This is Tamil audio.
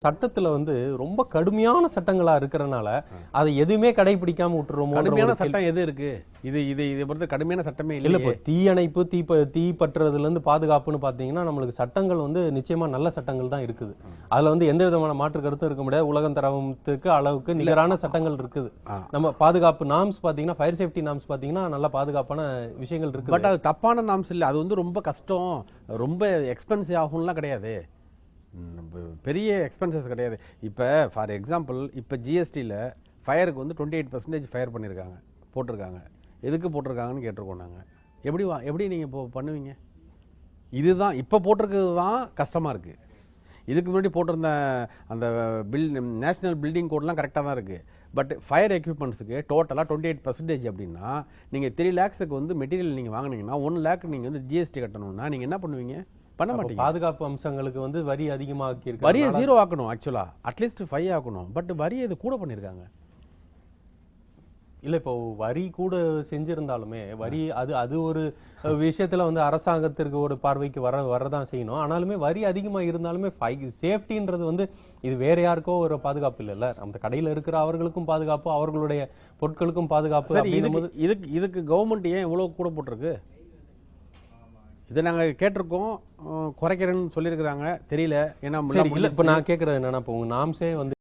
சட்டத்துல வந்து ரொம்ப கடுமையான சட்டங்களா இருக்கிறனால அதை எதுவுமே கடைபிடிக்காம விட்டுருவோம். கடுமையான சட்டம் எது இருக்கு? இதை பொறுத்த கடுமையான சட்டமே இல்ல. இப்போ தீயணைப்பு தீ பற்றுறதுல இருந்து பாதுகாப்புன்னு பாத்தீங்கன்னா நம்மளுக்கு சட்டங்கள் வந்து நிச்சயமா நல்ல சட்டங்கள் தான் இருக்குது. அதுல வந்து எந்த விதமான மாற்று கருத்தும் இருக்க முடியாது. உலகம் தரத்துக்கு அளவுக்கு நிகரான சட்டங்கள் இருக்குது. நம்ம பாதுகாப்பு நாம்ஸ் பாத்தீங்கன்னா ஃபயர் சேஃப்டி நாம்ஸ் பாத்தீங்கன்னா நல்ல பாதுகாப்பான விஷயங்கள் இருக்கு. பட் அது தப்பான நாம்ஸ் இல்லை. அது வந்து ரொம்ப கஷ்டம், ரொம்ப எக்ஸ்பென்சிவ் ஆகும்லாம் கிடையாது. பெரிய எக்ஸ்பென்சஸ் கிடையாது. இப்போ ஃபார் எக்ஸாம்பிள் இப்போ ஜிஎஸ்டியில் ஃபயருக்கு வந்து 28% ஃபயர் பண்ணியிருக்காங்க, போட்டிருக்காங்க. எதுக்கு போட்டிருக்காங்கன்னு கேட்டிருக்கோம் நாங்கள். எப்படி நீங்கள் இப்போ பண்ணுவீங்க? இதுதான் இப்போ போட்டிருக்கிறது தான் கஷ்டமாக இருக்குது. இதுக்கு முன்னாடி போட்டிருந்த அந்த நேஷ்னல் பில்டிங் கோட்லாம் கரெக்டாக தான் இருக்குது. பட் ஃபயர் எக்யூப்மெண்ட்ஸுக்கு டோட்டலாக 28% அப்படின்னா நீங்கள் 3 lakhs வந்து மெட்டீரியல் நீங்கள் வாங்கினீங்கன்னா 1 lakh நீங்கள் வந்து ஜிஎஸ்டி கட்டணும்னா நீங்கள் என்ன பண்ணுவீங்க? பண்ண மாட்டீங்க. பாதுகாப்பு அம்சங்களுக்கு வந்து வரி அதிகமாக்கி இருக்கு. வரியை 0 ஆக்கணும். ஆக்சுவலா அட்லீஸ்ட் 5 ஆக்கணும். பட் வரியை இது கூட பண்ணியிருக்காங்க. இல்ல இப்போ வரி கூட செஞ்சிருந்தாலுமே வரி அது ஒரு விஷயத்துல வந்து அரசாங்கத்திற்கு ஒரு பார்வைக்கு வரதான் செய்யணும். ஆனாலுமே வரி அதிகமா இருந்தாலுமே சேஃப்டின்றது வந்து இது வேற யாருக்கோ ஒரு பாதுகாப்பு இல்லைல்ல. அந்த கடையில இருக்கிற அவர்களுக்கும் பாதுகாப்பு, அவர்களுடைய பொருட்களுக்கும் பாதுகாப்பு. இதுக்கு கவர்மெண்ட் ஏன் இவ்வளவு கூட போட்டிருக்கு? இதை நாங்கள் கேட்டிருக்கோம், குறைக்கிறேன்னு சொல்லியிருக்கிறாங்க. தெரியல. ஏன்னா இப்போ நான் கேட்கறது என்னன்னா இப்போ நாம்ஸே வந்து